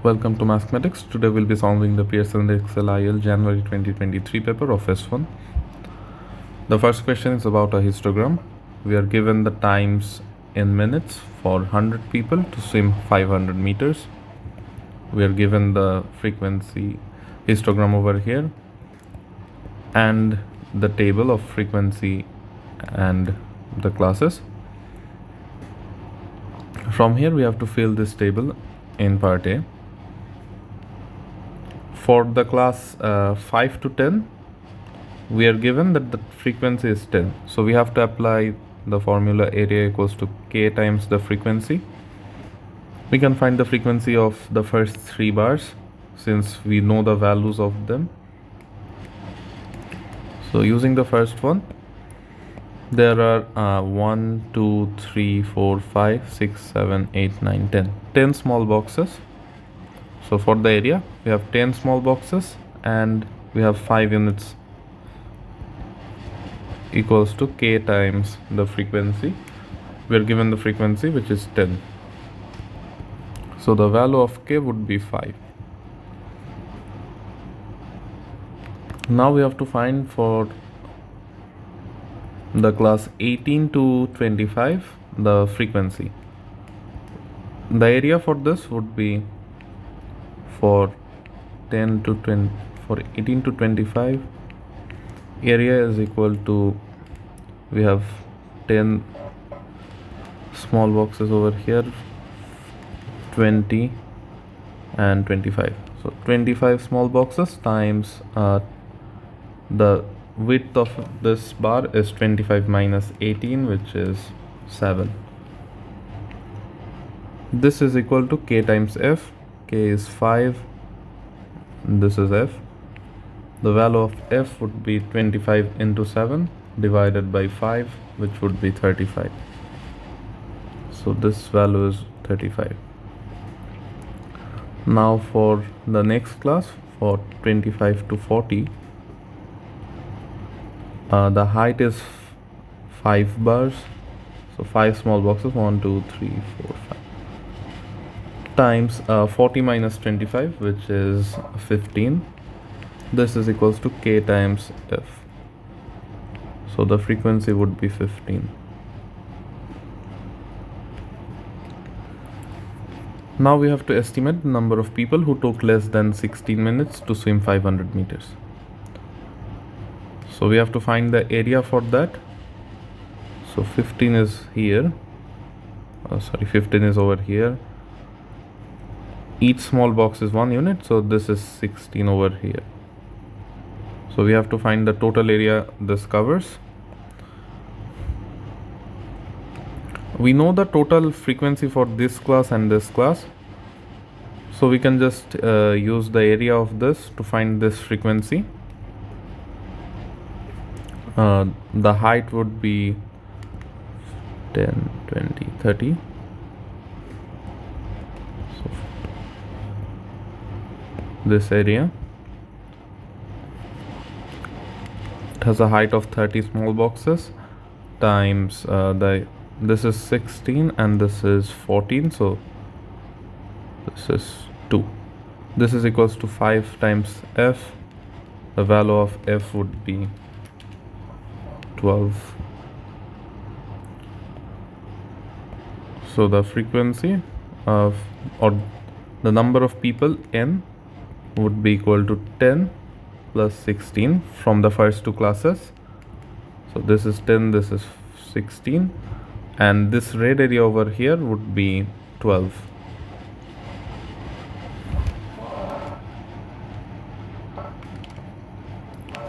Welcome to Mathematics. Today we'll be solving the Pearson Edexcel IAL January 2023 paper of S1. The first question is about a histogram. We are given the times in minutes for 100 people to swim 500 meters. We are given the frequency histogram over here and the table of frequency and the classes. From here we have to fill this table in part A. For the class 5 to 10, we are given that the frequency is 10. So we have to apply the formula area equals to k times the frequency. We can find the frequency of the first 3 bars since we know the values of them. So using the first one, there are 1, 2, 3, 4, 5, 6, 7, 8, 9, 10. 10 small boxes. So for the area, we have 10 small boxes and we have 5 units equals to k times the frequency. We are given the frequency which is 10. So the value of k would be 5. Now we have to find for the class 18 to 25 the frequency. The area for this would be for 10 to 20, for 18 to 25, area is equal to, we have 10 small boxes over here, 20 and 25. So 25 small boxes times the width of this bar is 25 minus 18, which is 7. This is equal to k times f. K is 5, this is f. The value of f would be 25 into 7 divided by 5, which would be 35. So this value is 35. Now for the next class, for 25 to 40, the height is 5 bars. So 5 small boxes, 1, 2, 3, 4, 5. Times 40 minus 25, which is 15. This is equals to k times f. So the frequency would be 15. Now we have to estimate the number of people who took less than 16 minutes to swim 500 meters. So we have to find the area for that. So 15 is here. 15 is over here. Each small box is 1 unit, so this is 16 over here. So we have to find the total area this covers. We know the total frequency for this class and this class, so we can just use the area of this to find this frequency. The height would be 10, 20, 30. So this area, it has a height of 30 small boxes times this is 16 and this is 14, so this is 2. This is equals to 5 times f. The value of f would be 12. So the frequency of, or the number of people n would be equal to 10 plus 16 from the first 2 classes. So this is 10, this is 16, and this red area over here would be 12.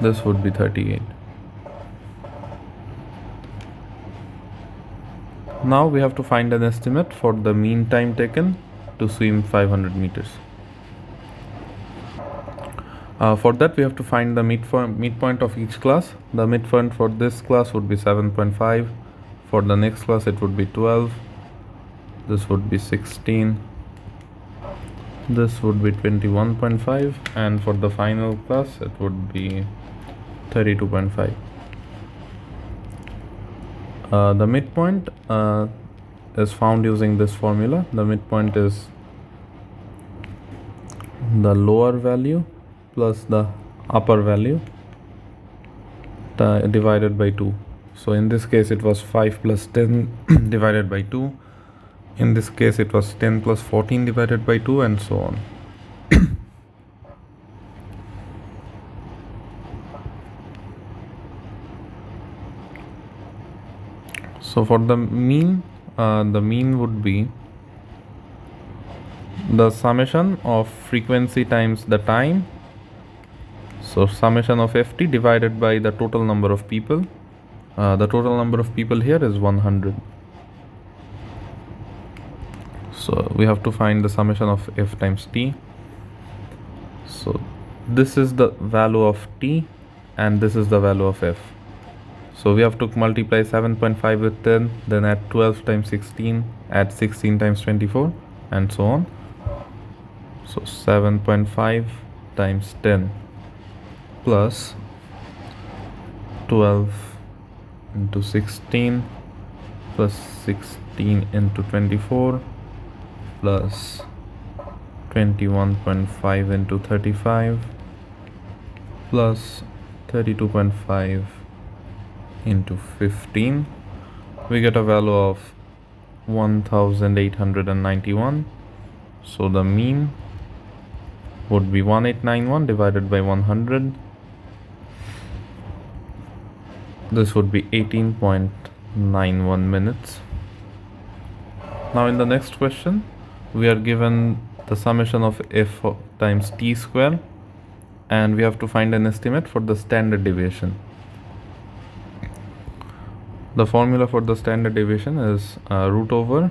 This would be 38. Now we have to find an estimate for the mean time taken to swim 500 meters. For that we have to find the midpoint of each class. The midpoint for this class would be 7.5. For the next class it would be 12. This would be 16. This would be 21.5, and for the final class it would be 32.5. The midpoint is found using this formula. The midpoint is the lower value plus the upper value divided by 2. So in this case it was 5 plus 10 divided by 2. In this case it was 10 plus 14 divided by 2, and so on. So for the mean would be the summation of frequency times the time. So summation of ft divided by the total number of people. The total number of people here is 100. So we have to find the summation of f times t. So this is the value of t and this is the value of f. So we have to multiply 7.5 with 10, then add 12 times 16, add 16 times 24, and so on. So 7.5 times 10 plus 12 into 16 plus 16 into 24 plus 21.5 into 35 plus 32.5 into 15. We get a value of 1891. So the mean would be 1891 divided by 100. This would be 18.91 minutes. Now in the next question, we are given the summation of f times t square, and we have to find an estimate for the standard deviation. The formula for the standard deviation is root over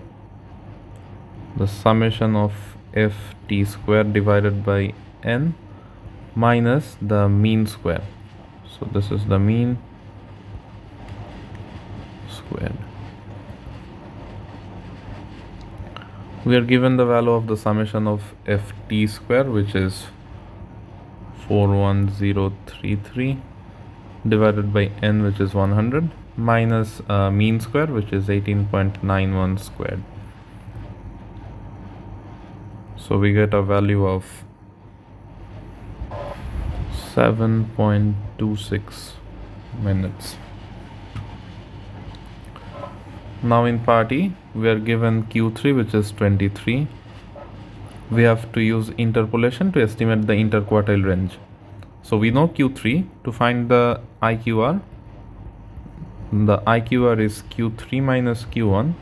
the summation of f t square divided by n minus the mean square. So this is the mean squared. We are given the value of the summation of f t square, which is 41033 divided by n, which is 100, minus mean square, which is 18.91 squared. So we get a value of 7.26 minutes. Now in part E, we are given Q3, which is 23. We have to use interpolation to estimate the interquartile range. So we know Q3. To find the IQR is Q3 minus Q1.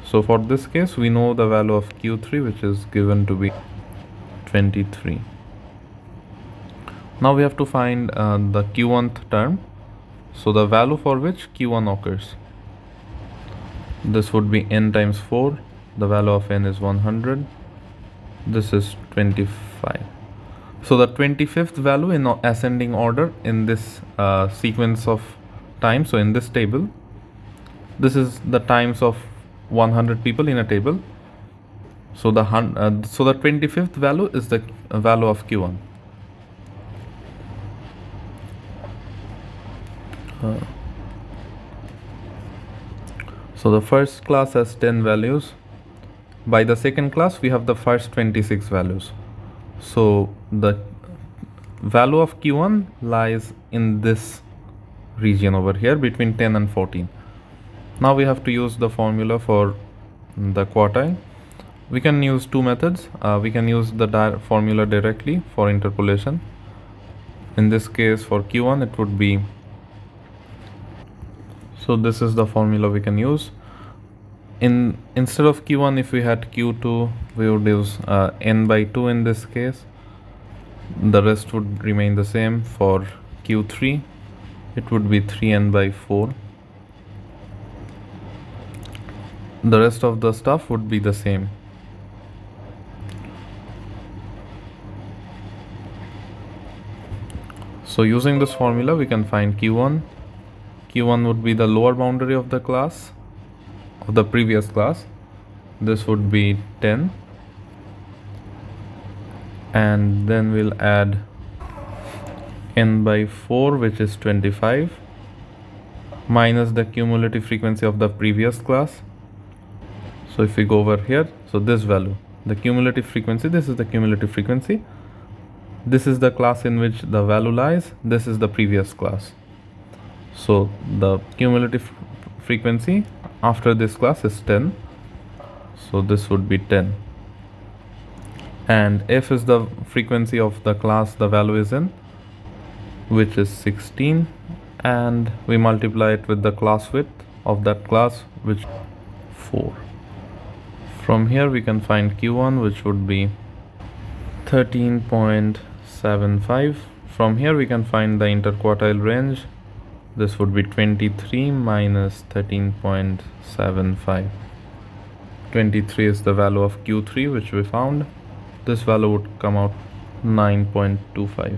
So for this case, we know the value of Q3, which is given to be 23. Now we have to find the Q1th term, so the value for which Q1 occurs. This would be n times 4. The value of n is 100. This is 25. So the 25th value in ascending order in this sequence of time. So in this table, this is the times of 100 people in a table. So the 25th value is the value of Q1. So the first class has 10 values. By the second class, we have the first 26 values. So the value of Q1 lies in this region over here between 10 and 14. Now we have to use the formula for the quartile. We can use two methods. We can use the formula directly for interpolation. In this case, for Q1, it would be, so this is the formula we can use. Instead of Q1, if we had Q2, we would use n by 2 in this case. The rest would remain the same. For Q3, it would be 3n by 4. The rest of the stuff would be the same. So using this formula, we can find Q1. Q1 would be the lower boundary of the class, of the previous class. This would be 10. And then we'll add n by 4, which is 25, minus the cumulative frequency of the previous class. So if we go over here, so this value, the cumulative frequency. This is the cumulative frequency. This is the class in which the value lies. This is the previous class. So the cumulative frequency after this class is 10. So this would be 10. And f is the frequency of the class the value is in, which is 16, and we multiply it with the class width of that class, which 4. From here we can find Q1, which would be 13.75. From here we can find the interquartile range. This would be 23 minus 13.75. 23 is the value of Q3, which we found. This value would come out 9.25.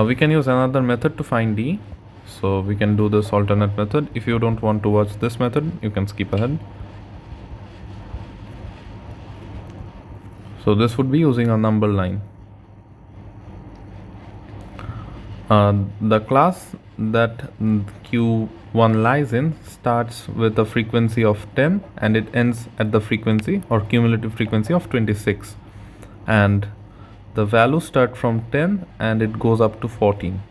We can use another method to find D. So we can do this alternate method. If you don't want to watch this method, you can skip ahead. So this would be using a number line. The class that Q1 lies in starts with a frequency of 10 and it ends at the frequency or cumulative frequency of 26. And the values start from 10 and it goes up to 14.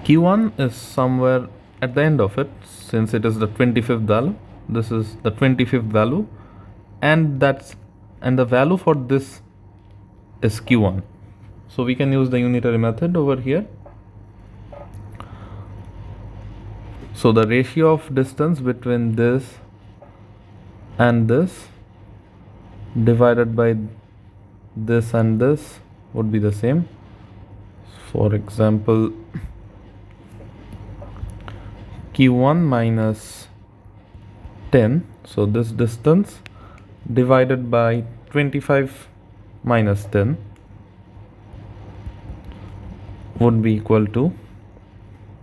Q1 is somewhere at the end of it, since it is the 25th value. This is the 25th value, and the value for this is Q1. So we can use the unitary method over here. So the ratio of distance between this and this divided by this and this would be the same. For example, Q1 minus 10, so this distance divided by 25 minus 10 would be equal to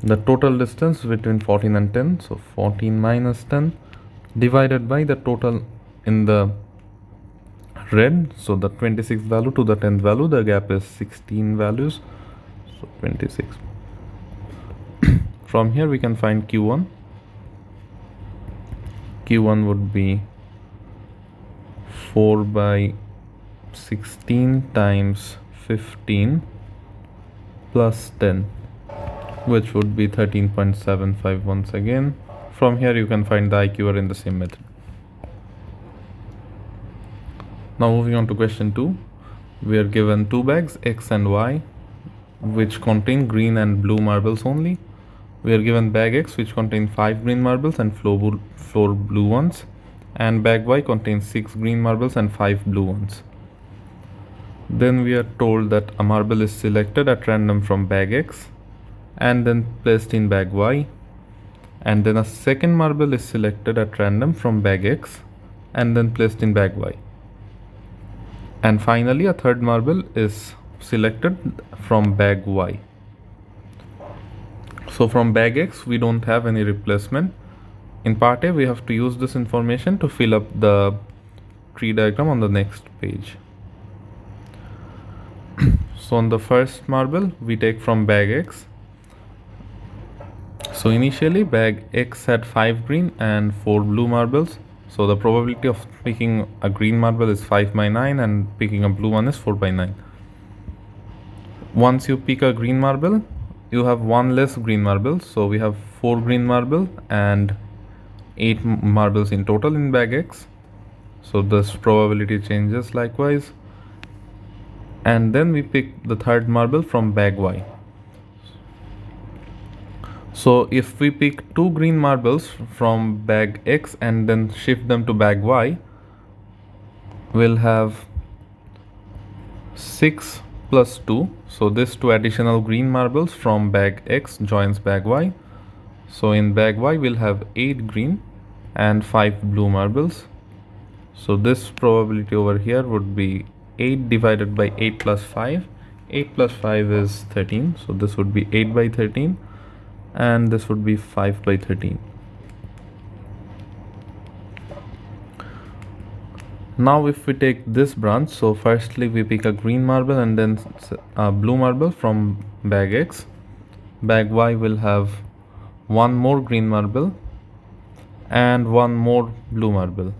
the total distance between 14 and 10, so 14 minus 10 divided by the total in the red, so the 26th value to the 10th value, the gap is 16 values, so 26. From here we can find Q1. Q1 would be 4 by 16 times 15 plus 10, which would be 13.75 once again. From here you can find the IQR in the same method. Now moving on to question 2. We are given two bags X and Y which contain green and blue marbles only. We are given bag X which contains 5 green marbles and 4 blue ones, and bag Y contains 6 green marbles and 5 blue ones. Then we are told that a marble is selected at random from bag X and then placed in bag Y, and then a second marble is selected at random from bag X and then placed in bag Y, and finally a third marble is selected from bag Y. So from bag X we don't have any replacement. In part A we have to use this information to fill up the tree diagram on the next page. So on the first marble we take from bag X. So initially bag X had 5 green and 4 blue marbles. So the probability of picking a green marble is 5 by 9 and picking a blue one is 4 by 9. Once you pick a green marble, you have one less green marble. So we have 4 green marble and 8 marbles in total in bag X. So this probability changes likewise. And then we pick the third marble from bag Y. So if we pick 2 green marbles from bag X and then shift them to bag Y, we'll have 6 plus 2. So this 2 additional green marbles from bag X joins bag Y. So in bag Y we'll have 8 green and 5 blue marbles. So this probability over here would be 8 divided by 8 plus 5. 8 plus 5 is 13. So this would be 8 by 13. And this would be 5 by 13. Now if we take this branch, so firstly we pick a green marble and then a blue marble from bag X. Bag Y will have one more green marble and one more blue marble.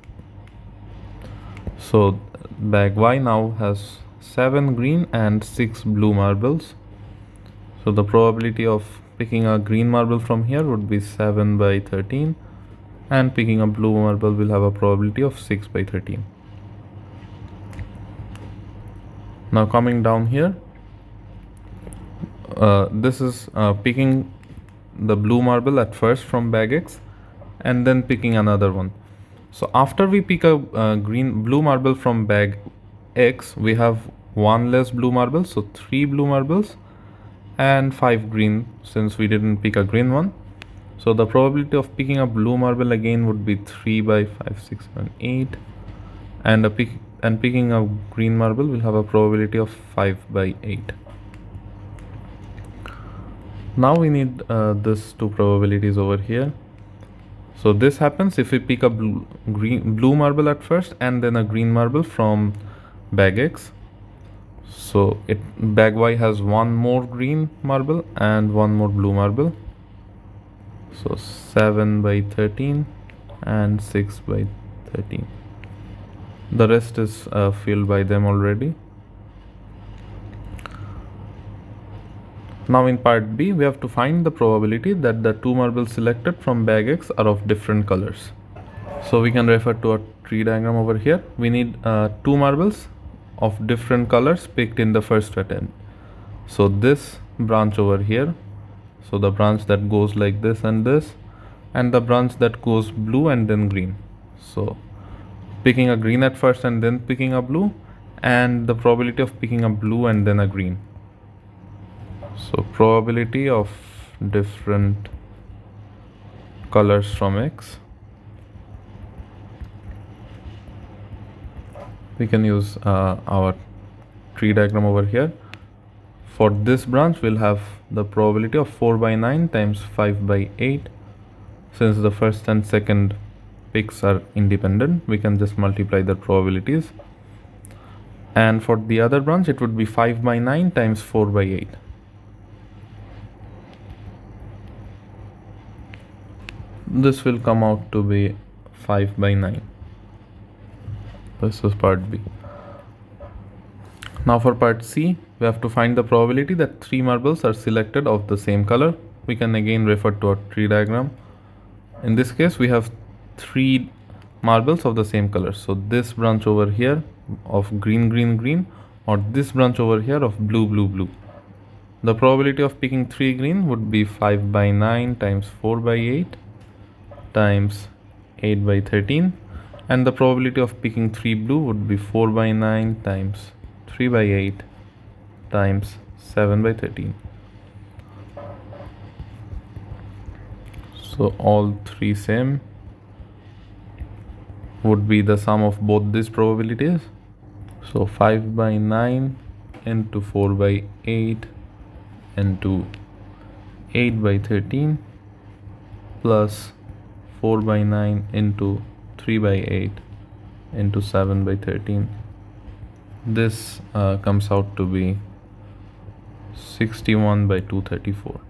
So bag Y now has 7 green and 6 blue marbles. So the probability of picking a green marble from here would be 7 by 13, and picking a blue marble will have a probability of 6 by 13. Now coming down here, this is picking the blue marble at first from bag X and then picking another one. So after we pick a blue marble from bag X, we have one less blue marble, so 3 blue marbles and 5 green, since we didn't pick a green one. So the probability of picking a blue marble again would be 3 by 5, 6, 7, 8, and picking a green marble will have a probability of 5 by 8. Now we need this two probabilities over here. So this happens if we pick a blue marble at first and then a green marble from bag X. So bag Y has one more green marble and one more blue marble. So 7 by 13 and 6 by 13. The rest is filled by them already. Now in part B, we have to find the probability that the two marbles selected from bag X are of different colors. So we can refer to a tree diagram over here. We need two marbles of different colors picked in the first attempt. So this branch over here, so the branch that goes like this, and the branch that goes blue and then green. So picking a green at first and then picking a blue, and the probability of picking a blue and then a green. So probability of different colors from X. We can use our tree diagram over here. For this branch, we'll have the probability of 4 by 9 times 5 by 8. Since the first and second picks are independent, we can just multiply the probabilities. And for the other branch, it would be 5 by 9 times 4 by 8. This will come out to be 5 by 9. This is part B. Now for part C, we have to find the probability that 3 marbles are selected of the same color. We can again refer to a tree diagram. In this case, we have 3 marbles of the same color. So this branch over here of green, green, green, or this branch over here of blue, blue, blue. The probability of picking 3 green would be 5 by 9 times 4 by 8 times 8 by 13, and the probability of picking 3 blue would be 4 by 9 times 3 by 8 times 7 by 13. So all three same would be the sum of both these probabilities. So 5 by 9 into 4 by 8 into 8 by 13 plus 4 by 9 into 3 by 8 into 7 by 13. This comes out to be 61 by 234.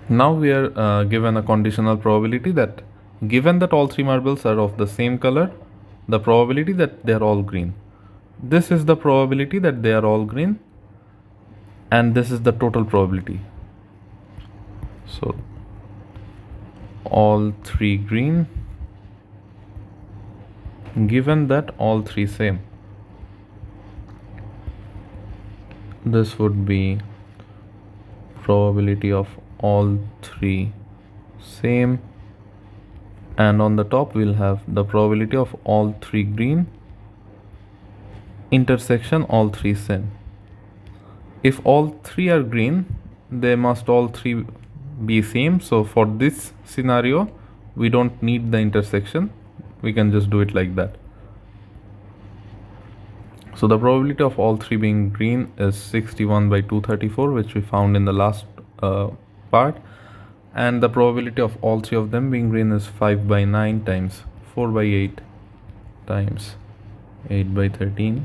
Now we are given a conditional probability that given that all 3 marbles are of the same color, the probability that they are all green. This is the probability that they are all green, and this is the total probability. So all 3 green given that all 3 same. This would be probability of all 3 same, and on the top we'll have the probability of all 3 green intersection all 3 same. If all 3 are green, they must all 3 be same. So for this scenario, we don't need the intersection. We can just do it like that. So the probability of all 3 being green is 61 by 234, which we found in the last part. And the probability of all 3 of them being green is 5 by 9 times 4 by 8 times 8 by 13.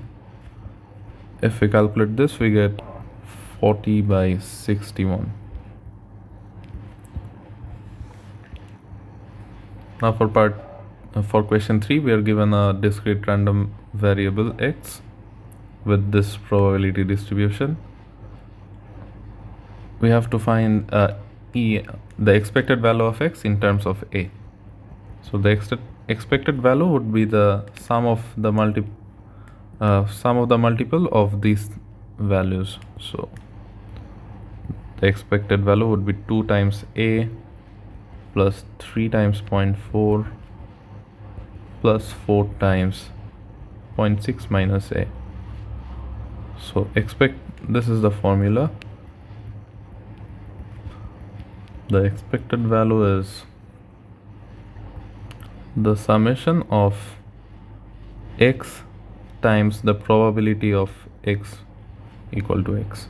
If we calculate this, we get 40 by 61. Now for part For question 3, we are given a discrete random variable x with this probability distribution. We have to find the expected value of x in terms of a. So the expected value would be the sum of the multiple of these values. So the expected value would be 2 times a plus 3 times 0.4 plus 4 times 0.6 minus a. So this is the formula. The expected value is the summation of x times the probability of x equal to x.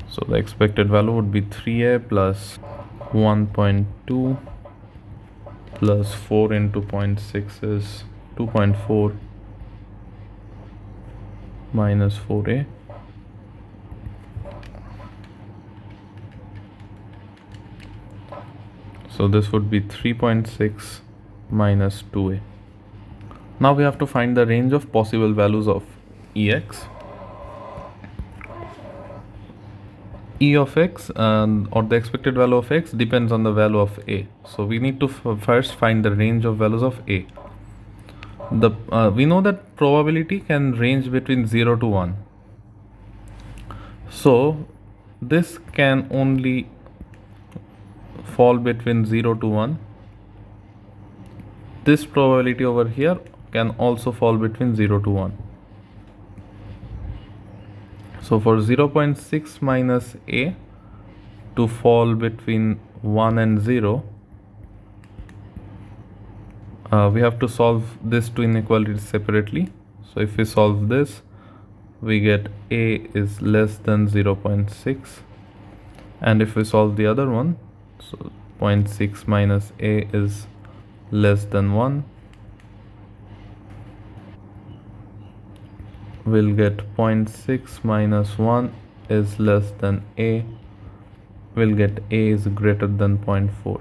So the expected value would be 3a plus 1.2 plus 4 into 0.6 is 2.4 minus 4a. So this would be 3.6 minus 2a. Now we have to find the range of possible values of ex. E of x or the expected value of x depends on the value of a. So we need to first find the range of values of a. We know that probability can range between 0 to 1. So this can only fall between 0 to 1. This probability over here can also fall between 0 to 1. So for 0.6 minus a to fall between 1 and 0, we have to solve these two inequalities separately. So if we solve this, we get a is less than 0.6, and if we solve the other one, so 0.6 minus a is less than 1, we'll get 0.6 minus 1 is less than a, we'll get a is greater than 0.4.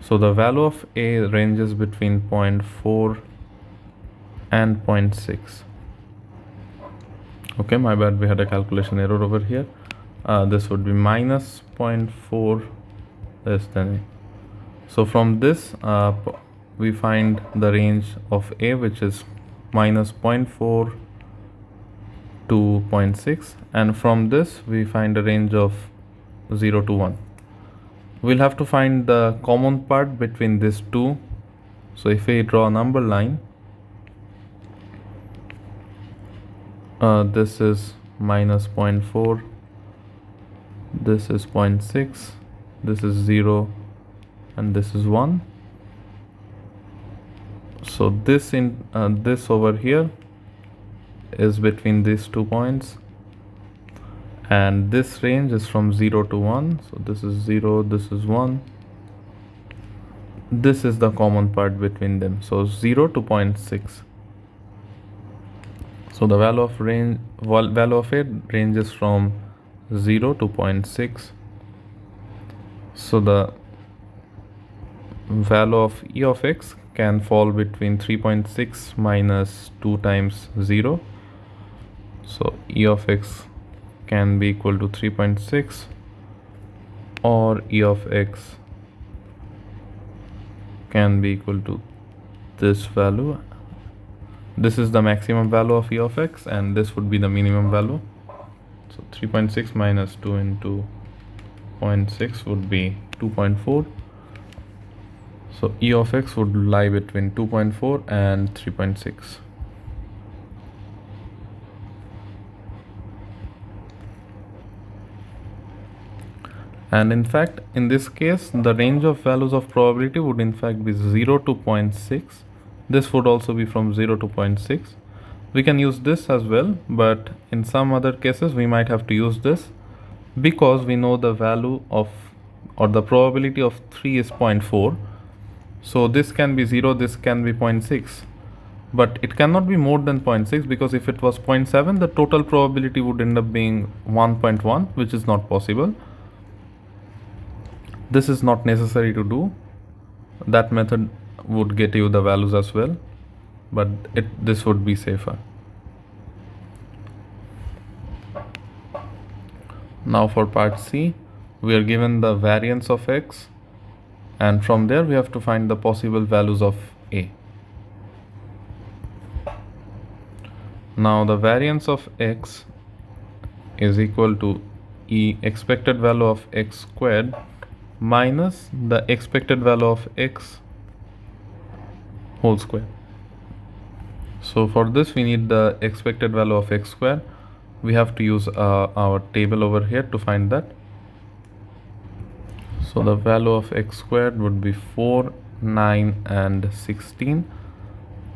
So the value of a ranges between 0.4 and 0.6. Okay, my bad, we had a calculation error over here. This would be minus 0.4 less than a. So from this we find the range of a, which is minus 0.4 to 0.6, and from this we find a range of 0 to 1. We'll have to find the common part between these two. So if we draw a number line, this is minus 0.4, this is 0.6, this is 0, and this is 1. So this over here is between these 2 points, and this range is from 0 to 1. So this is 0, this is 1. This is the common part between them, so 0 to 0.6. So the value of a ranges from 0 to 0.6. So the value of e of x can fall between 3.6 minus 2 times 0. So e of x can be equal to 3.6, or e of x can be equal to this value. This is the maximum value of e of x, and this would be the minimum value. So 3.6 minus 2 into 0.6 would be 2.4. So e of x would lie between 2.4 and 3.6. And in fact, in this case, the range of values of probability would in fact be 0 to 0.6. This would also be from 0 to 0.6. We can use this as well, but in some other cases we might have to use this, because we know the value of, or the probability of 3 is 0.4. So this can be 0, this can be 0.6, but it cannot be more than 0.6, because if it was 0.7, the total probability would end up being 1.1, which is not possible. This is not necessary to do. That method would get you the values as well, but this would be safer. Now for part C, we are given the variance of x, and from there we have to find the possible values of a. Now the variance of x is equal to expected value of x squared minus the expected value of x whole square. So for this we need the expected value of x square. We have to use our table over here to find that. So the value of x squared would be 4, 9 and 16.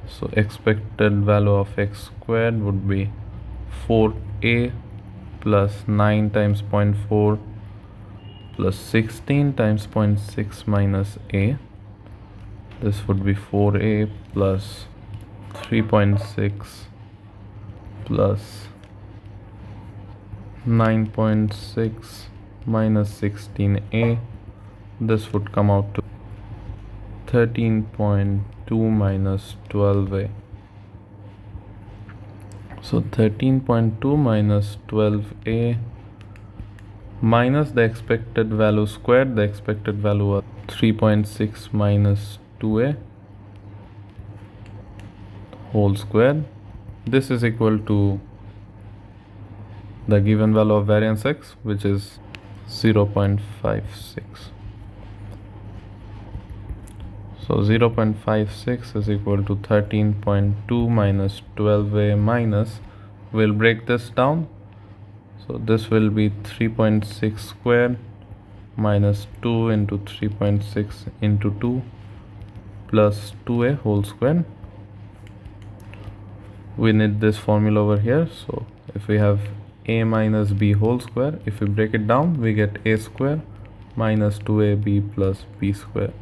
So expected value of x squared would be 4a plus 9 times 0.4 plus 16 times 0.6 minus a. This would be 4a plus 3.6 plus 9.6 minus 16a. This would come out to 13.2 minus 12a. So 13.2 minus 12a minus the expected value squared, the expected value of 3.6 minus 2a whole square. This is equal to the given value of variance x, which is 0.56. So 0.56 is equal to 13.2 minus 12a minus, we'll break this down. So this will be 3.6 squared minus 2 into 3.6 into 2 plus 2a whole square. We need this formula over here. So if we have a minus b whole square, if we break it down, we get a square minus 2ab plus b square.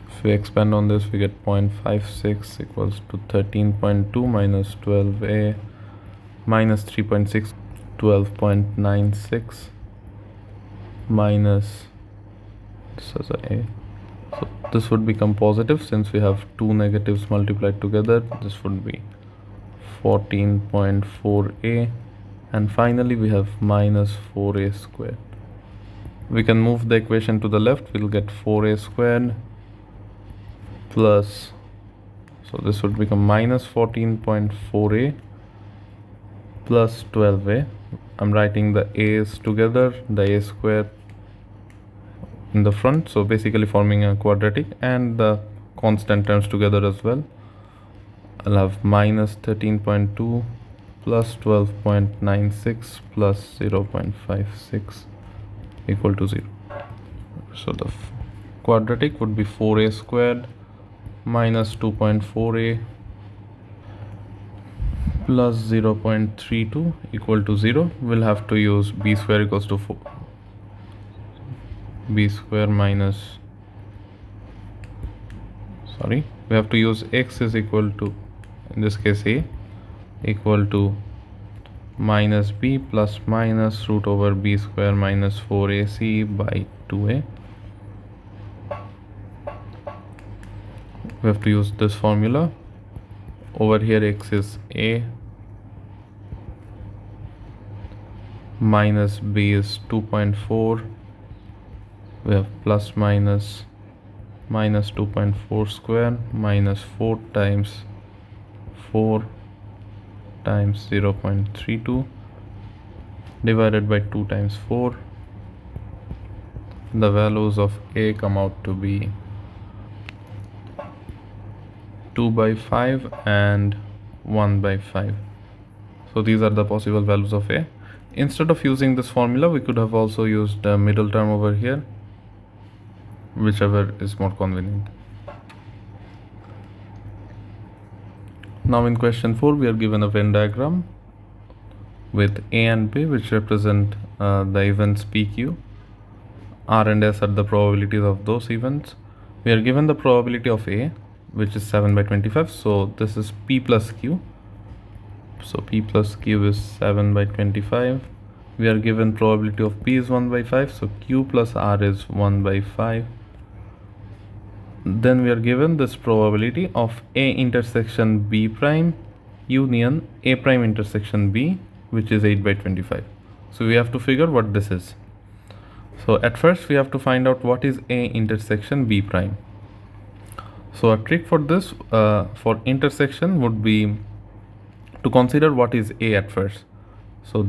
If we expand on this, we get 0.56 equals to 13.2 minus 12a minus 3.6, 12.96 minus, this is a. So this would become positive since we have two negatives multiplied together. This would be 14.4a, and finally we have minus 4a squared. We can move the equation to the left. We'll get 4a squared plus, so this would become minus 14.4a plus 12a. I'm writing the a's together, the a square in the front, so basically forming a quadratic, and the constant terms together as well. I'll have minus 13.2 plus 12.96 plus 0.56 equal to 0. So the quadratic would be 4a squared minus 2.4a plus 0.32 equal to 0. We'll have to use b square equals to 4, b square minus, we have to use x is equal to, in this case a, equal to minus b plus minus root over b square minus 4ac by 2a. We have to use this formula. Over here x is a, minus b is 2.4, we have plus minus 2.4 square minus 4 times 4 times 0.32 divided by 2 times 4. The values of a come out to be 2 by 5 and 1 by 5. So these are the possible values of a. Instead of using this formula, we could have also used the middle term over here, whichever is more convenient. Now in question 4, we are given a Venn diagram with A and B, which represent the events PQ. R and S are the probabilities of those events. We are given the probability of A, which is 7 by 25. So this is P plus Q. So P plus Q is 7 by 25. We are given probability of P is 1 by 5, so Q plus R is 1 by 5. Then we are given this probability of A intersection B prime union A prime intersection B, which is 8 by 25. So we have to figure what this is. So at first we have to find out what is A intersection B prime. So a trick for this, for intersection, would be to consider what is A at first. So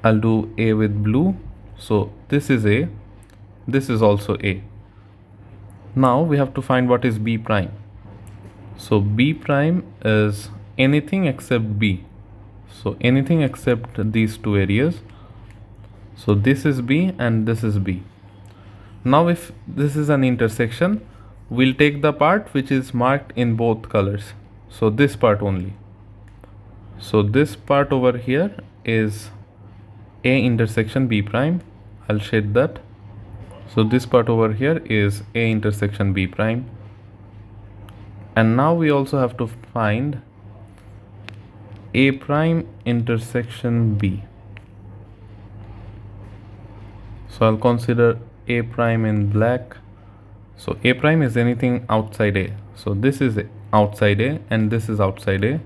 I'll do A with blue. So this is A, this is also A. Now we have to find what is B prime. So B prime is anything except B. So anything except these two areas. So this is B and this is B. Now if this is an intersection, we'll take the part which is marked in both colors. So this part only. So this part over here is A intersection B prime. I'll shade that. So this part over here is A intersection B prime. And now we also have to find A prime intersection B. So I'll consider A prime in black. So A prime is anything outside A. So this is outside A and this is outside A.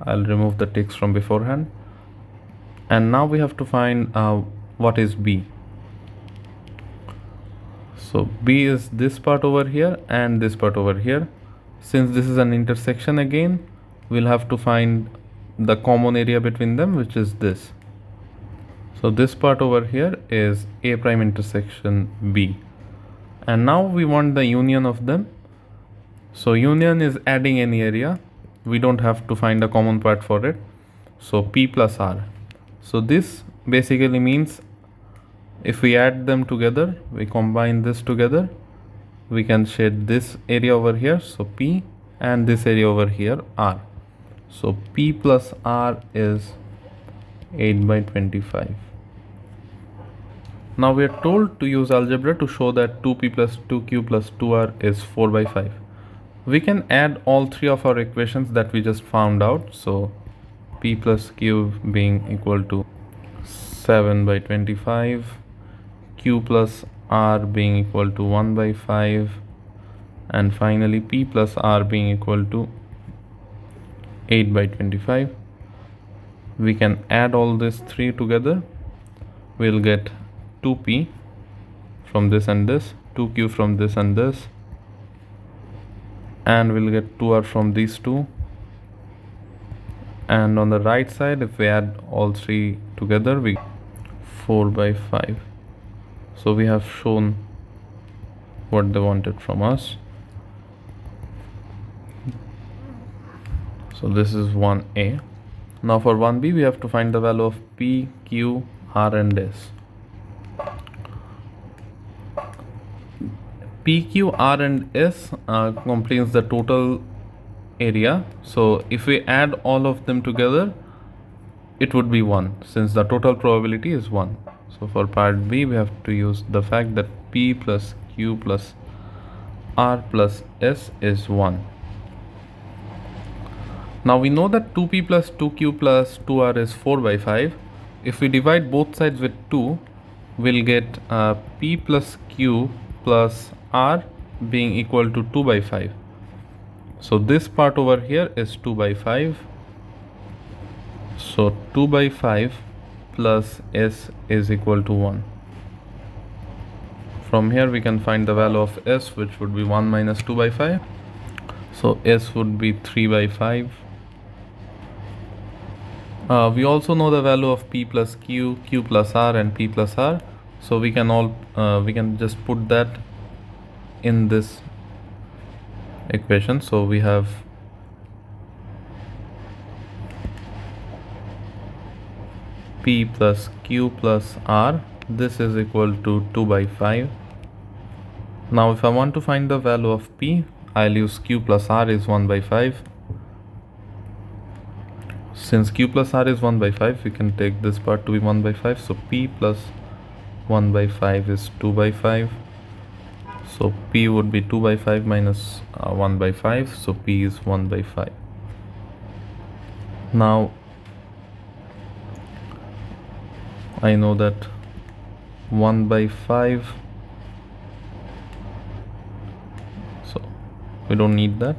I'll remove the text from beforehand. And now we have to find what is B. So B is this part over here and this part over here. Since this is an intersection again, we'll have to find the common area between them, which is this. So this part over here is A prime intersection B. And now we want the union of them. So union is adding any area. We don't have to find a common part for it. So P plus R. So this basically means if we add them together, we combine this together, we can shade this area over here, so P, and this area over here, R. So P plus R is 8 by 25. Now we are told to use algebra to show that 2P plus 2Q plus 2R is 4 by 5. We can add all three of our equations that we just found out. So P plus Q being equal to 7 by 25, Q plus R being equal to 1 by 5, and finally P plus R being equal to 8 by 25. We can add all these three together. We'll get 2P from this and this, 2Q from this and this, and we'll get 2R from these two. And on the right side, if we add all three together, we 4 by 5. So we have shown what they wanted from us. So this is 1A. Now for 1B, we have to find the value of P, Q, R and S. P, Q, R and S completes the total area. So if we add all of them together, it would be 1, since the total probability is 1. So for part B, we have to use the fact that P plus Q plus R plus S is 1. Now we know that 2P plus 2Q plus 2R is 4 by 5. If we divide both sides with 2, we'll get P plus Q plus R being equal to 2 by 5. So this part over here is 2 by 5. So 2 by 5 plus S is equal to 1. From here we can find the value of S, which would be 1 minus 2 by 5. So S would be 3 by 5. We also know the value of P plus Q, Q plus R and P plus R. So we can just put that in this equation. So we have P plus Q plus R. This is equal to 2 by 5. Now if I want to find the value of P, I'll use Q plus R is 1 by 5. Since Q plus R is 1 by 5, we can take this part to be 1 by 5. So P plus 1 by 5 is 2 by 5. So P would be 2 by 5 minus 1 by 5. So P is 1 by 5. Now I know that 1 by 5, so we don't need that.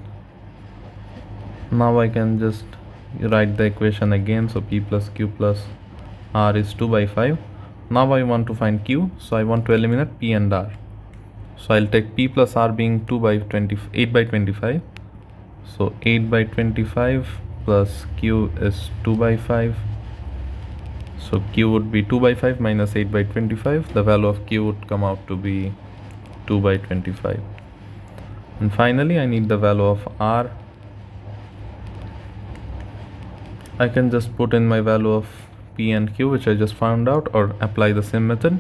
Now I can just write the equation again. So p plus q plus r is 2 by 5. Now I want to find q, so I want to eliminate p and r. So I'll take p plus r being 8 by 25. So 8 by 25 plus q is 2 by 5. So q would be 2 by 5 minus 8 by 25. The value of q would come out to be 2 by 25. And finally, I need the value of r. I can just put in my value of p and q, which I just found out, or apply the same method.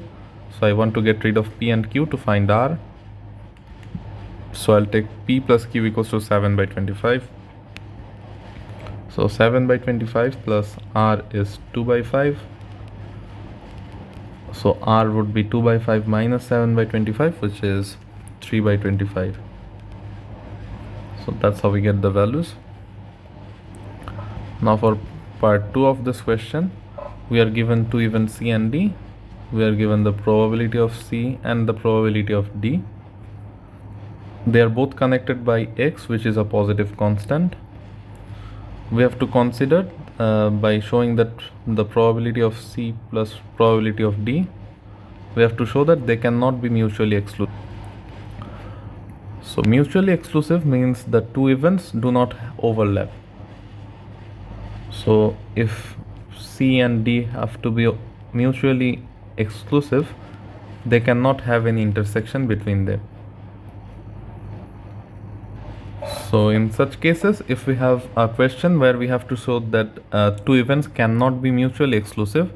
So I want to get rid of p and q to find r. So I'll take p plus q equals to 7 by 25. So 7 by 25 plus r is 2 by 5. So r would be 2 by 5 minus 7 by 25, which is 3 by 25. So that's how we get the values. Now for part 2 of this question, we are given two events C and D. We are given the probability of C and the probability of D. They are both connected by x, which is a positive constant. We have to consider by showing that the probability of C plus probability of D, we have to show that they cannot be mutually exclusive. So mutually exclusive means the two events do not overlap. So if C and D have to be mutually exclusive, they cannot have any intersection between them. So in such cases, if we have a question where we have to show that two events cannot be mutually exclusive,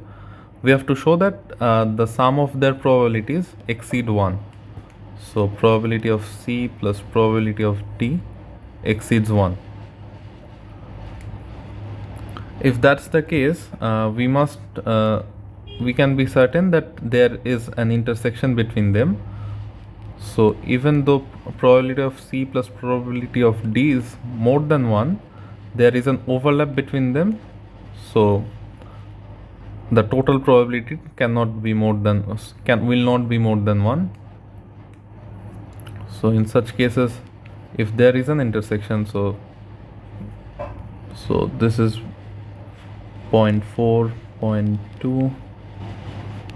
we have to show that the sum of their probabilities exceed 1. So probability of C plus probability of D exceeds 1. If that's the case, we can be certain that there is an intersection between them. So even though probability of C plus probability of D is more than 1, there is an overlap between them. So the total probability will not be more than 1. So in such cases, if there is an intersection, so this is 0.4, 0.2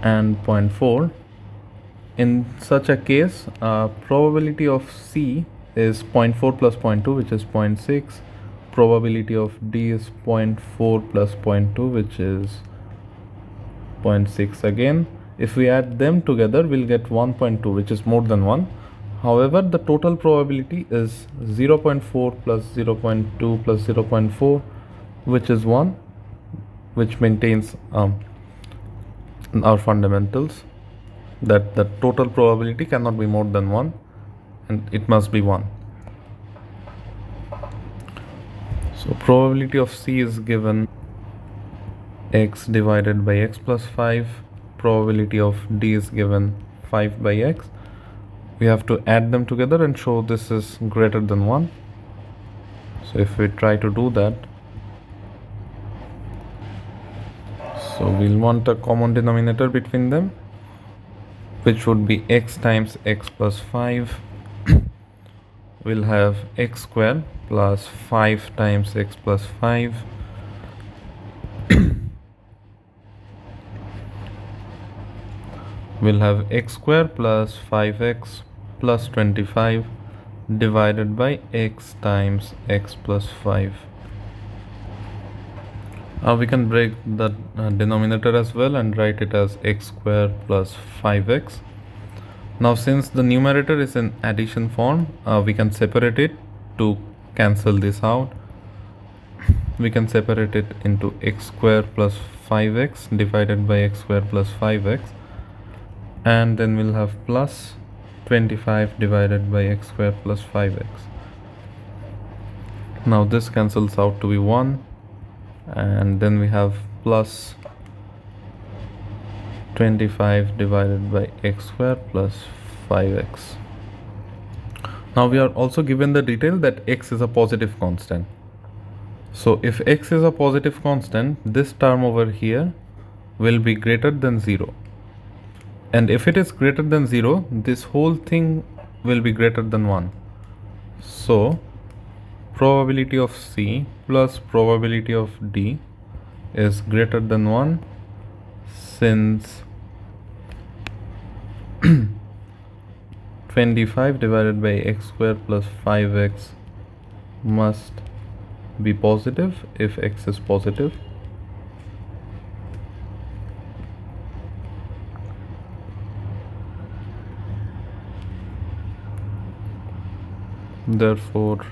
and 0.4. In such a case, probability of C is 0.4 plus 0.2, which is 0.6. Probability of D is 0.4 plus 0.2, which is 0.6 again. If we add them together, we'll get 1.2, which is more than 1. However, the total probability is 0.4 plus 0.2 plus 0.4, which is 1, which maintains our fundamentals, that the total probability cannot be more than 1 and it must be 1. So probability of C is given x divided by x plus 5. Probability of D is given 5 by x. We have to add them together and show this is greater than 1. So if we try to do that, so we'll want a common denominator between them, which would be x times x plus 5. We'll have x squared plus 5 times x plus 5. We'll have x squared plus 5x plus 25 divided by x times x plus 5. We can break the denominator as well and write it as x squared plus 5x. Now since the numerator is in addition form, we can separate it to cancel this out. We can separate it into x squared plus 5x divided by x squared plus 5x, and then we'll have plus 25 divided by x squared plus 5x. Now this cancels out to be 1, and then we have plus 25 divided by x squared plus 5x. Now we are also given the detail that x is a positive constant. So if x is a positive constant, this term over here will be greater than 0. And if it is greater than 0, this whole thing will be greater than 1. So probability of C plus probability of D is greater than 1, since 25 divided by x square plus 5x must be positive if x is positive. Therefore,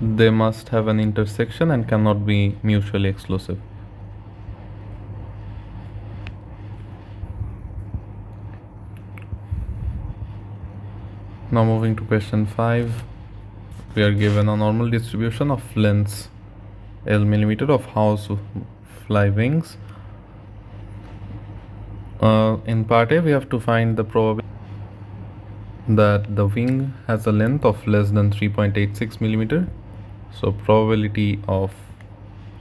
they must have an intersection and cannot be mutually exclusive. Now moving to question 5, we are given a normal distribution of lengths L millimeter of housefly wings. In part A, we have to find the probability that the wing has a length of less than 3.86 millimeter. So probability of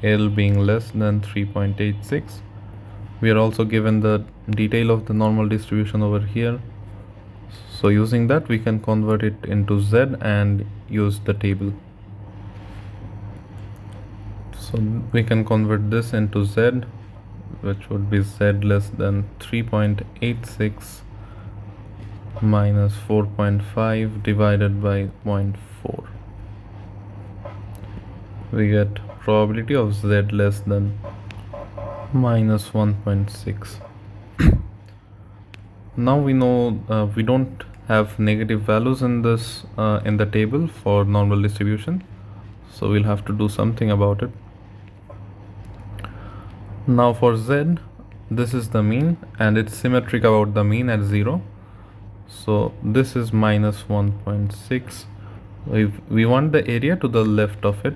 L being less than 3.86. We are also given the detail of the normal distribution over here. So using that, we can convert it into Z and use the table. So we can convert this into Z, which would be Z less than 3.86 minus 4.5 divided by 0.4. We get probability of Z less than minus 1.6. Now we know we don't have negative values in this in the table for normal distribution, so we'll have to do something about it. Now for Z, this is the mean and it's symmetric about the mean at 0. So this is minus 1.6. We want the area to the left of it.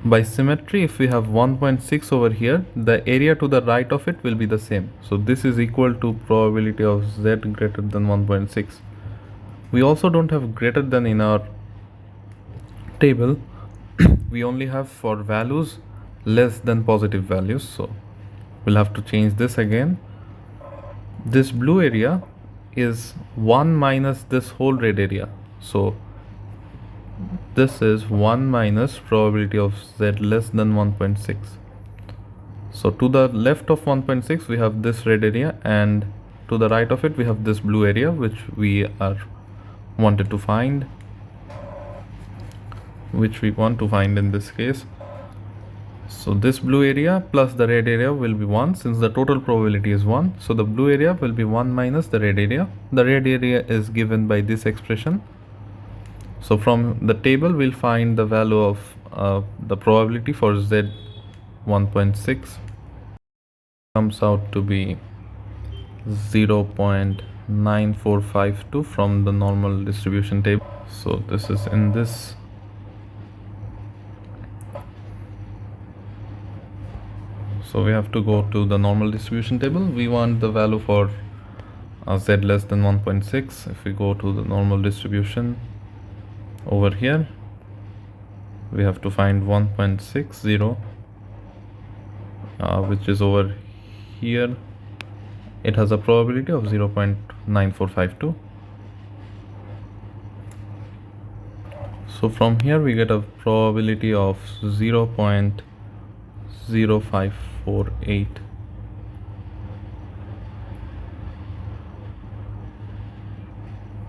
By symmetry, if we have 1.6 over here, the area to the right of it will be the same. So this is equal to probability of Z greater than 1.6. We also don't have greater than in our table. We only have for values less than positive values. So we'll have to change this again. This blue area is 1 minus this whole red area. So this is 1 minus probability of Z less than 1.6. So to the left of 1.6 we have this red area, and to the right of it we have this blue area, which we wanted to find, which we want to find in this case. So this blue area plus the red area will be 1, since the total probability is 1. So the blue area will be 1 minus the red area. The red area is given by this expression. So from the table we'll find the value of the probability for Z 1.6. Comes out to be 0.9452 from the normal distribution table. So this is in this. So we have to go to the normal distribution table. We want the value for Z less than 1.6. If we go to the normal distribution over here, we have to find 1.60, which is over here. It has a probability of 0.9452. So from here we get a probability of 0.0548.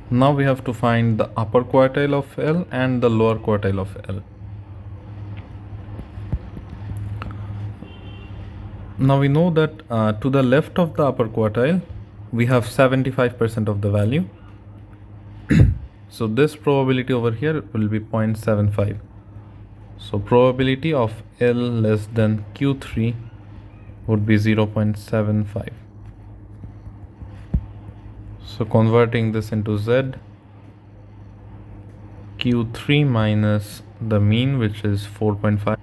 Now we have to find the upper quartile of L and the lower quartile of L. Now we know that to the left of the upper quartile we have 75% of the value. So this probability over here will be 0.75. So probability of L less than Q3 would be 0.75. So converting this into Z, Q3 minus the mean, which is 4.5,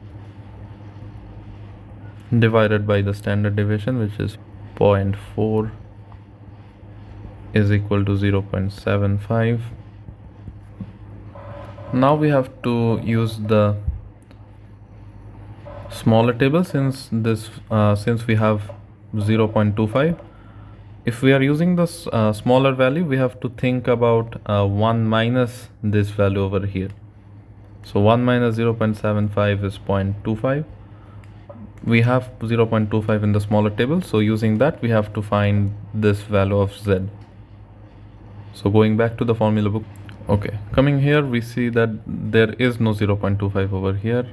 divided by the standard deviation, which is 0.4, is equal to 0.75. Now we have to use the smaller table, since we have 0.25. If we are using this smaller value, we have to think about 1 minus this value over here. So 1 minus 0.75 is 0.25. We have 0.25 in the smaller table, so using that we have to find this value of z. So going back to the formula book, okay, coming here we see that there is no 0.25 over here.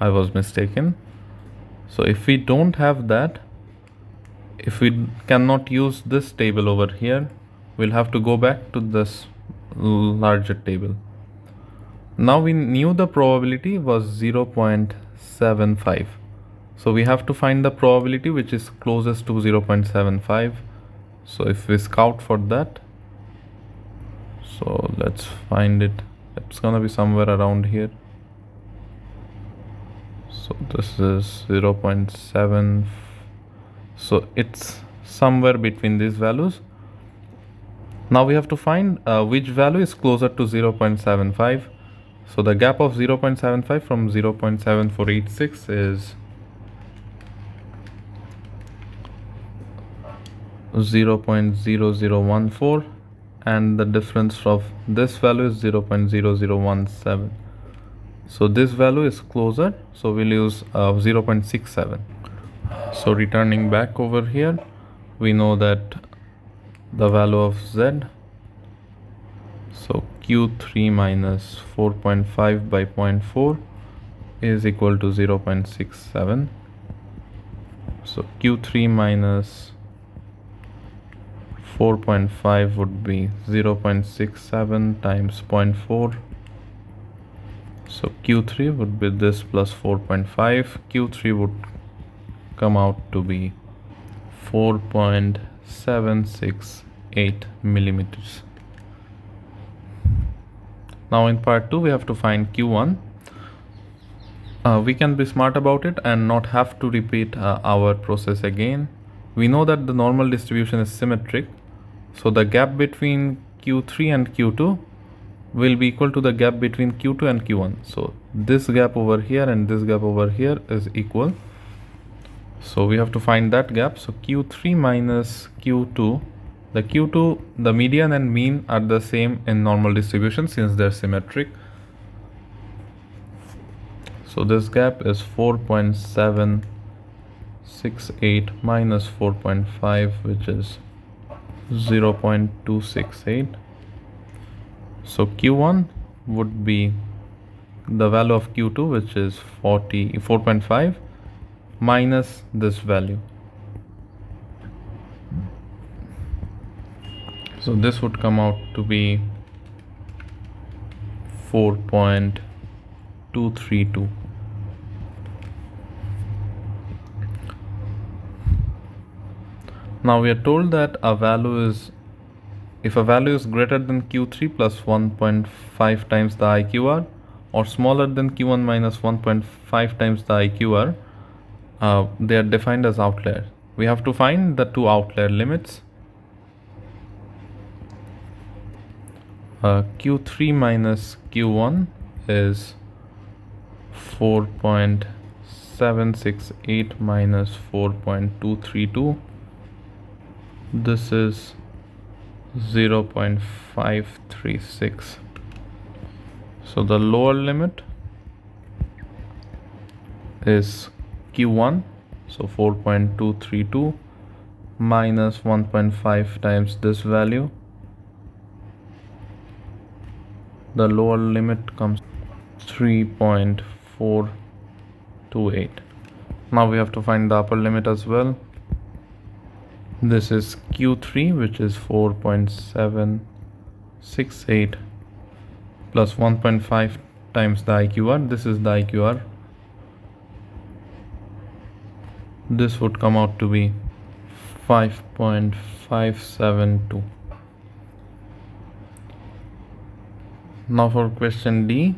I was mistaken. So if we don't have that, if we cannot use this table over here, we'll have to go back to this larger table. Now we knew the probability was 0.75. So we have to find the probability which is closest to 0.75. So if we scout for that, so let's find it. It's gonna be somewhere around here. So this is 0.7. So it's somewhere between these values. Now we have to find which value is closer to 0.75. So the gap of 0.75 from 0.7486 is 0.0014, and the difference of this value is 0.0017. So this value is closer, so we'll use 0.67. So returning back over here, we know that the value of z, so q3 minus 4.5 by 0.4 is equal to 0.67. So q3 minus 4.5 would be 0.67 times 0.4. So Q3 would be this plus 4.5. Q3 would come out to be 4.768 millimeters. Now in part 2 we have to find Q1. We can be smart about it and not have to repeat our process again. We know that the normal distribution is symmetric, so the gap between Q3 and Q2 will be equal to the gap between Q2 and Q1. So this gap over here and this gap over here is equal. So we have to find that gap. So Q3 minus Q2, the median and mean are the same in normal distribution since they're symmetric. So this gap is 4.768 minus 4.5, which is 0.268. So Q1 would be the value of Q2, which is 4.5 minus this value. So this would come out to be 4.232. Now we are told that if a value is greater than Q3 plus 1.5 times the IQR or smaller than Q1 minus 1.5 times the IQR, they are defined as outlier. We have to find the two outlier limits. Q3 minus Q1 is 4.768 minus 4.232. This is 0.536. So the lower limit is Q1, so 4.232 minus 1.5 times this value. The lower limit comes 3.428. Now we have to find the upper limit as well. This is Q3, which is 4.768 plus 1.5 times the IQR. This is the IQR. This would come out to be 5.572. Now for question D,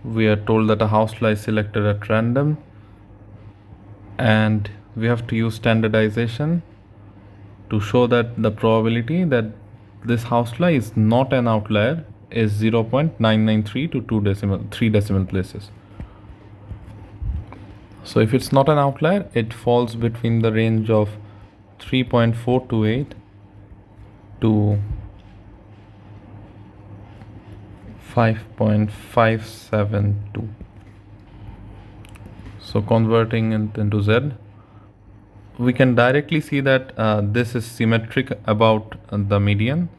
we are told that a house fly is selected at random and we have to use standardization to show that the probability that this housefly is not an outlier is 0.993 to 3 decimal places. So if it's not an outlier, it falls between the range of 3.428 to 5.572. So converting it into Z, we can directly see that this is symmetric about the median,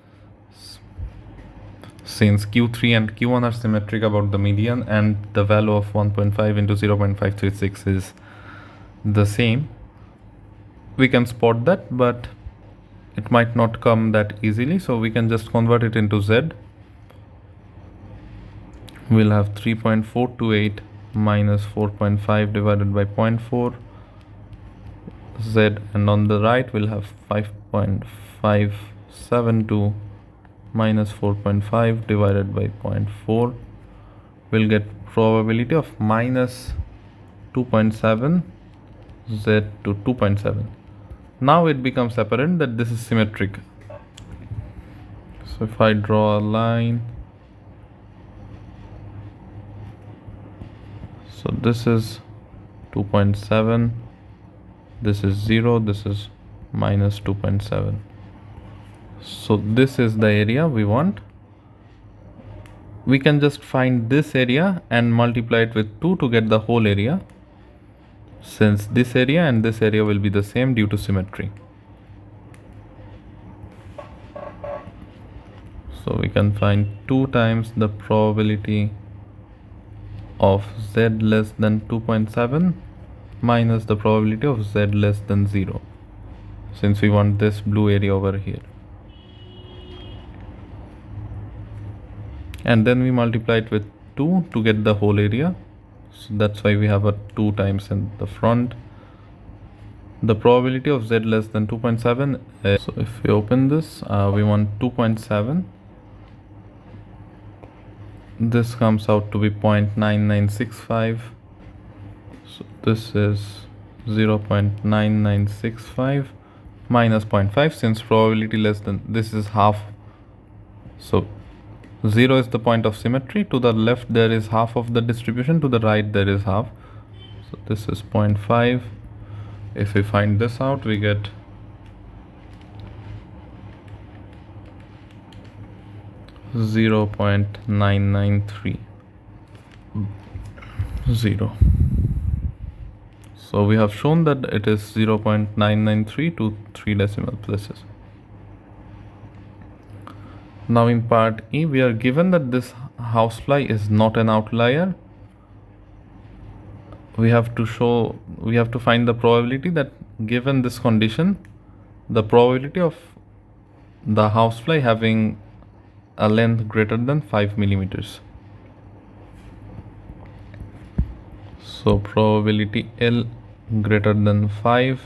since Q3 and Q1 are symmetric about the median and the value of 1.5 into 0.536 is the same. We can spot that, but it might not come that easily, so we can just convert it into Z. We'll have 3.428 minus 4.5 divided by 0.4 Z, and on the right we'll have 5.572 minus 4.5 divided by 0.4. We'll get probability of minus 2.7 Z to 2.7. Now it becomes apparent that this is symmetric. So if I draw a line, so this is 2.7, this is 0, this is minus 2.7. So this is the area we want. We can just find this area and multiply it with 2 to get the whole area, since this area and this area will be the same due to symmetry. So we can find 2 times the probability of Z less than 2.7 minus the probability of Z less than 0, since we want this blue area over here. And then we multiply it with 2 to get the whole area. So that's why we have a 2 times in the front. The probability of Z less than 2.7 is, so if we open this, we want 2.7. This comes out to be 0.9965. So this is 0.9965 minus 0.5, since probability less than, this is half. So 0 is the point of symmetry. To the left there is half of the distribution, to the right there is half. So this is 0.5. If we find this out, we get 0.9930. So we have shown that it is 0.993 to 3 decimal places. Now in part E, we are given that this housefly is not an outlier. We have to find the probability that, given this condition, the probability of the housefly having a length greater than 5 millimeters. So probability L greater than 5,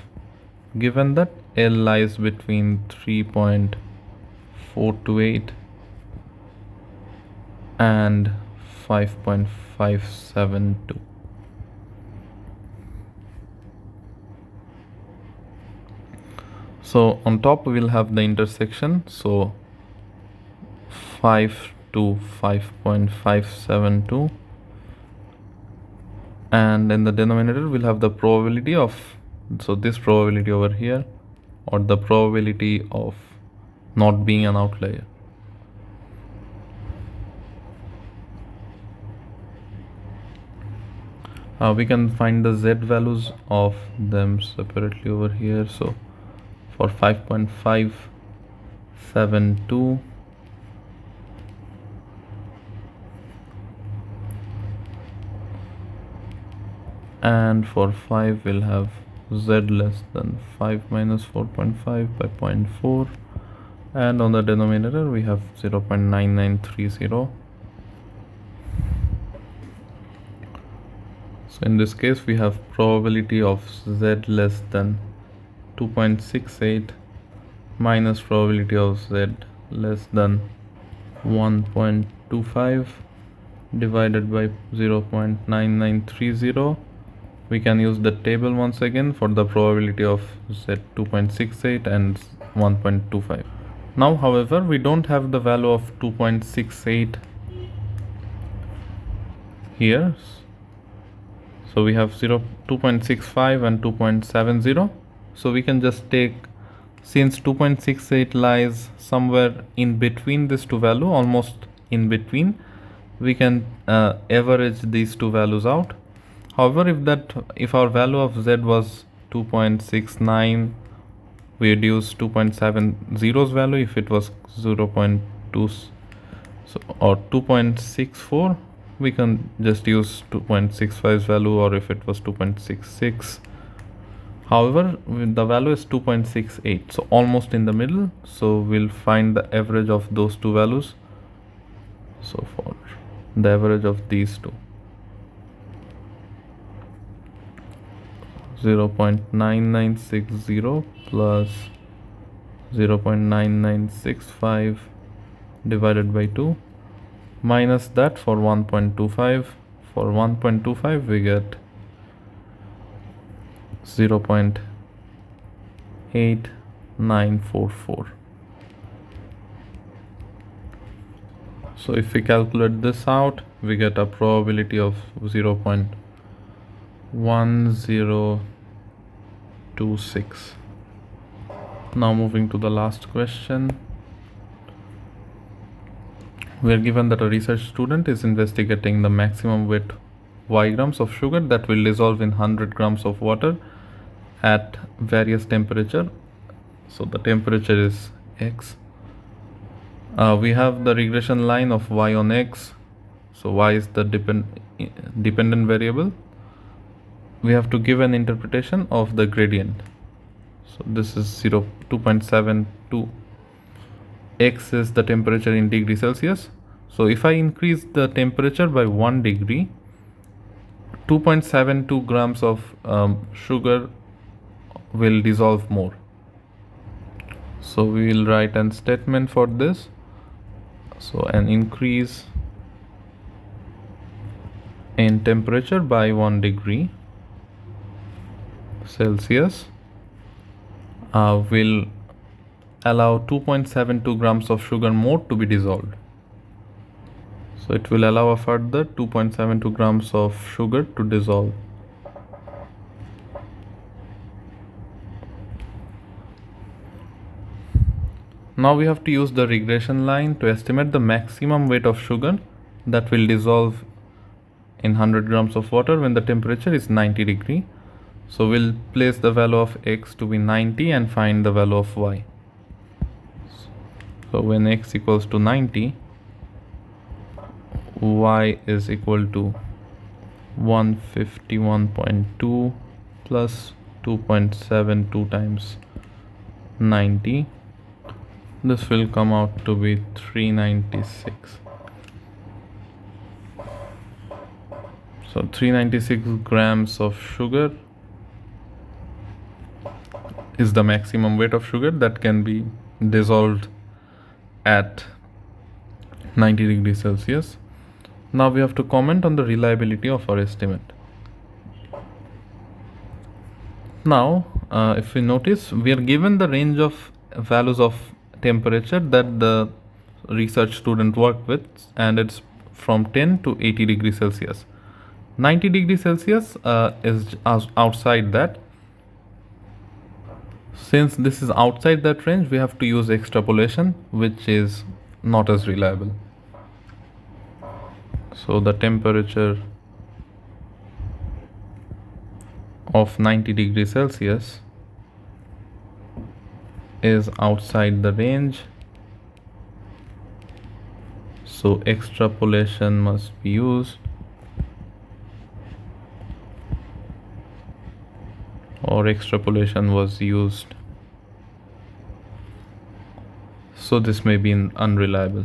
given that L lies between 3.428 and 5.572. So on top we will have the intersection, so 5 to 5.572, and in the denominator we'll have the probability of, so this probability over here, or the probability of not being an outlier. We can find the Z values of them separately over here. So for 5.572, and for 5 we'll have Z less than 5 minus 4.5 by 0.4, and on the denominator we have 0.9930. So in this case we have probability of Z less than 2.68 minus probability of Z less than 1.25 divided by 0.9930. We can use the table once again for the probability of Z 2.68 and 1.25. Now however, we don't have the value of 2.68 here. So we have 2.65 and 2.70. So we can just take, since 2.68 lies somewhere in between these two values, almost in between, we can average these two values out. However, if our value of z was 2.69, we would use 2.70's value. If it was 0.2 or 2.64, we can just use 2.65's value, or if it was 2.66. However, the value is 2.68, so almost in the middle. So we'll find the average of those two values. So for the average of these two, 0.9960 plus 0.9965 divided by 2, minus that for 1.25. For 1.25 we get 0.8944. So if we calculate this out, we get a probability of 0.1026. Now moving to the last question. We are given that a research student is investigating the maximum weight y grams of sugar that will dissolve in 100 grams of water at various temperature. So the temperature is x. We have the regression line of y on x. So y is the dependent variable. We have to give an interpretation of the gradient. So this is 2.72. X is the temperature in degree Celsius. So if I increase the temperature by 1 degree, 2.72 grams of sugar will dissolve more. So we will write a statement for this. So an increase in temperature by 1 degree Celsius will allow 2.72 grams of sugar more to be dissolved. So it will allow a further 2.72 grams of sugar to dissolve. Now we have to use the regression line to estimate the maximum weight of sugar that will dissolve in 100 grams of water when the temperature is 90 degree. So we'll place the value of x to be 90 and find the value of y. So when x equals to 90, y is equal to 151.2 plus 2.72 times 90. This will come out to be 396. So 396 grams of sugar is the maximum weight of sugar that can be dissolved at 90 degrees Celsius. Now we have to comment on the reliability of our estimate. Now, if we notice, we are given the range of values of temperature that the research student worked with, and it's from 10 to 80 degrees Celsius. 90 degrees Celsius is outside that. Since this is outside that range, we have to use extrapolation, which is not as reliable. So the temperature of 90 degrees Celsius is outside the range. So extrapolation must be used, or extrapolation was used. So this may be unreliable.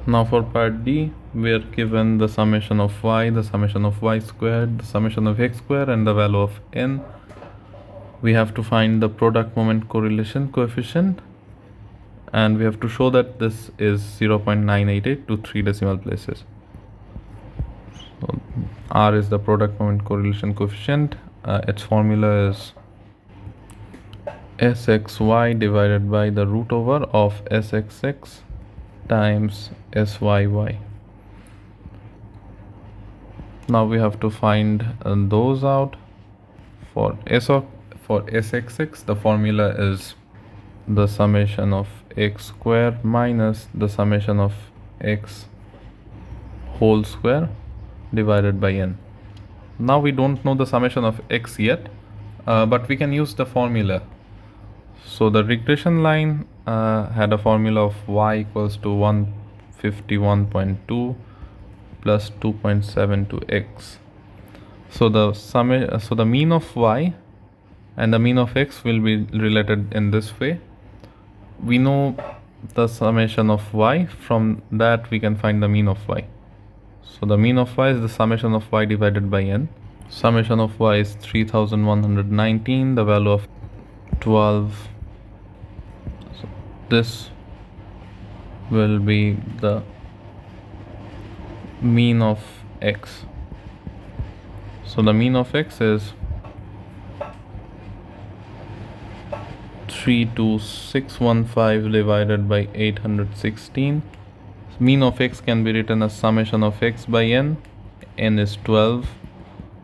Now for part D, we are given the summation of y, the summation of y squared, the summation of x squared, and the value of n. We have to find the product moment correlation coefficient, and we have to show that this is 0.988 to 3 decimal places. So R is the product moment correlation coefficient. Its formula is sxy divided by the root over of sxx times syy. Now we have to find those out. For sxx, the formula is the summation of x square minus the summation of x whole square divided by n. Now we don't know the summation of x yet, but we can use the formula. So the regression line had a formula of y equals to 151.2 plus 2.72x. So the mean of y and the mean of x will be related in this way. We know the summation of y, from that we can find the mean of y. So the mean of y is the summation of y divided by n. Summation of y is 3119, the value of 12. So this will be the mean of x. So the mean of x is 32615 divided by 816. Mean of x can be written as summation of x by n. N is 12.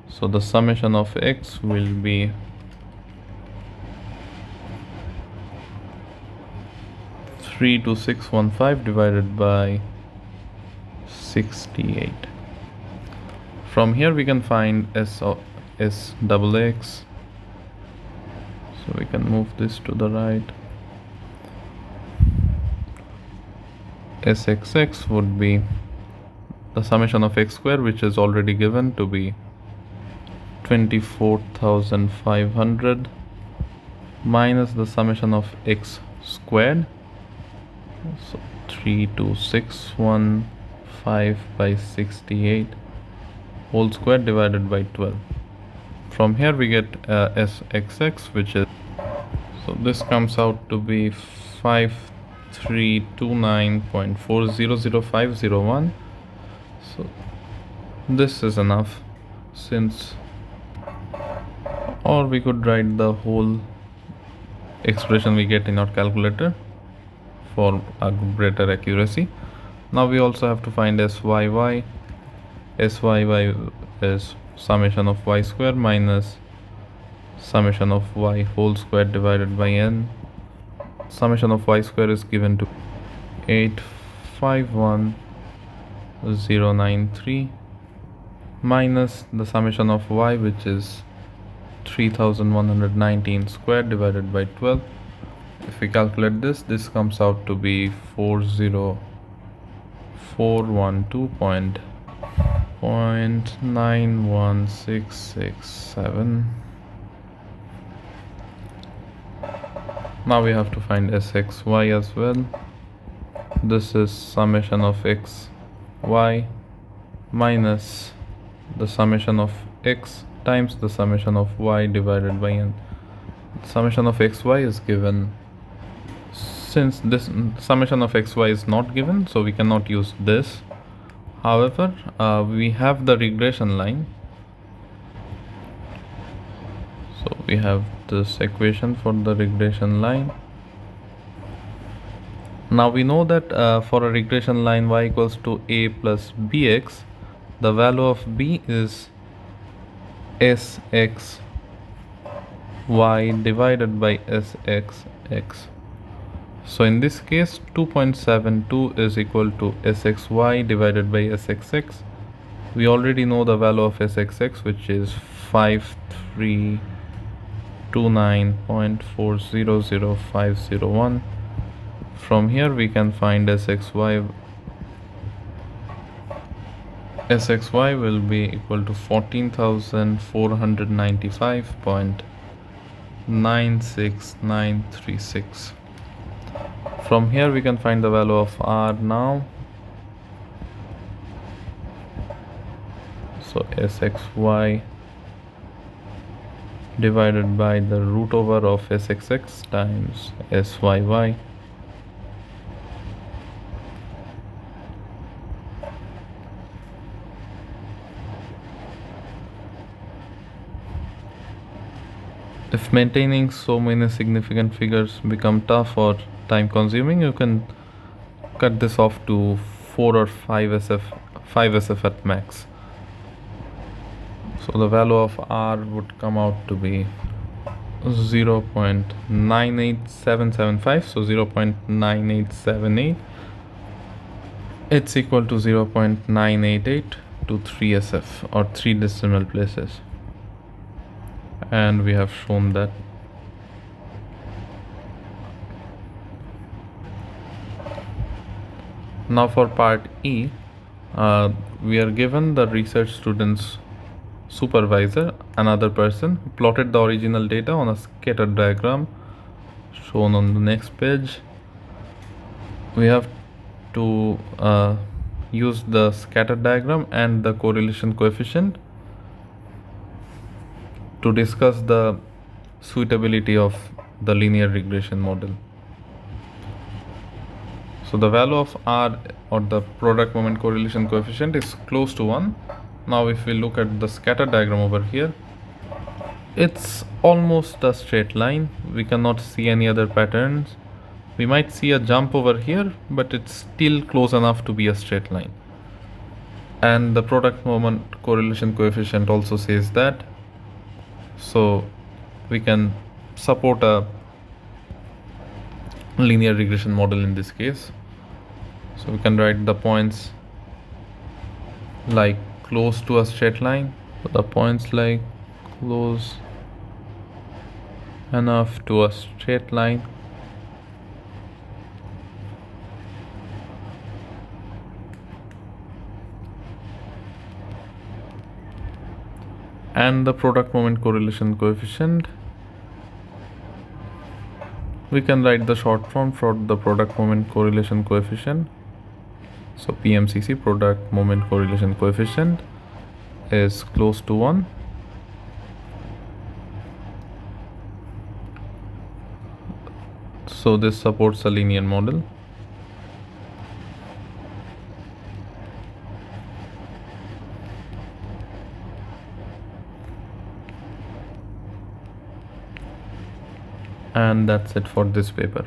So the summation of x will be 32615 divided by 68. From here we can find s double x. So we can move this to the right. sxx would be the summation of x square, which is already given to be 24,500 minus the summation of x squared. So 32615 by 68 whole square divided by 12. From here we get sxx, which is, so this comes out to be 5329.400501. So this is enough, since, or we could write the whole expression we get in our calculator for a greater accuracy. Now we also have to find syy. Syy is summation of y square minus summation of y whole square divided by n. Summation of y square is given to 851093 minus the summation of y, which is 3119 squared divided by 12. If we calculate this comes out to be 40412.91667. Now we have to find sxy as well. This is summation of x y minus the summation of x times the summation of y divided by n. Summation of xy is given. Since this summation of xy is not given, so we cannot use this. However, we have the regression line. So we have this equation for the regression line. Now we know that for a regression line y equals to a plus bx, the value of b is sx y divided by sxx. So in this case 2.72 is equal to sxy divided by sxx. We already know the value of sxx, which is 5329.400501. From here we can find sxy. Sxy will be equal to 14,495.96936. From here we can find the value of r now. So sxy divided by the root over of sxx times syy. If maintaining so many significant figures become tough or time consuming, you can cut this off to 4 or 5 SF at max. So the value of R would come out to be 0.98775, so 0.9878. It's equal to 0.988 to 3 SF or 3 decimal places. And we have shown that. Now for part E, we are given the research student's supervisor, another person, who plotted the original data on a scatter diagram shown on the next page. We have to use the scatter diagram and the correlation coefficient to discuss the suitability of the linear regression model. So the value of R, or the product moment correlation coefficient, is close to 1. Now if we look at the scatter diagram over here, it's almost a straight line. We cannot see any other patterns. We might see a jump over here, but it's still close enough to be a straight line. And the product moment correlation coefficient also says that. So we can support a linear regression model in this case. So we can write the points like close to a straight line, so the points like close enough to a straight line, and the product moment correlation coefficient, we can write the short form for the product moment correlation coefficient. So PMCC, product moment correlation coefficient, is close to 1. So this supports a linear model. And that's it for this paper.